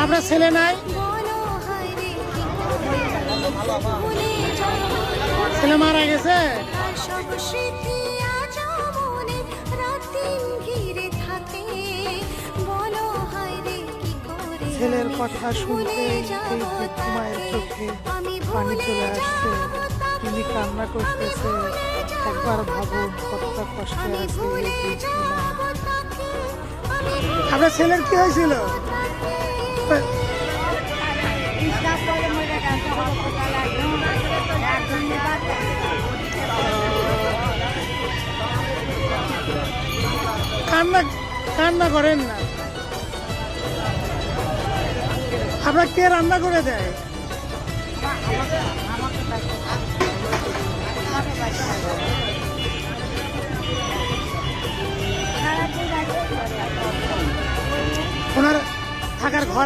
আপনার ছেলে নাই? ছেলে মারা গেছে? ছেলের কথা শুনতে এই বৃদ্ধ মায়ের চোখে পানি চলে আসছে। তিনি কান্না করতেছে। একবার ভাবুন কতটা কষ্টে আছে এই বৃদ্ধ মা। আপনার ছেলের কি হয়েছিল? কান্না কান্না করেন না। আপনার কে রান্না করে দেয়? ওনার থাকার ঘর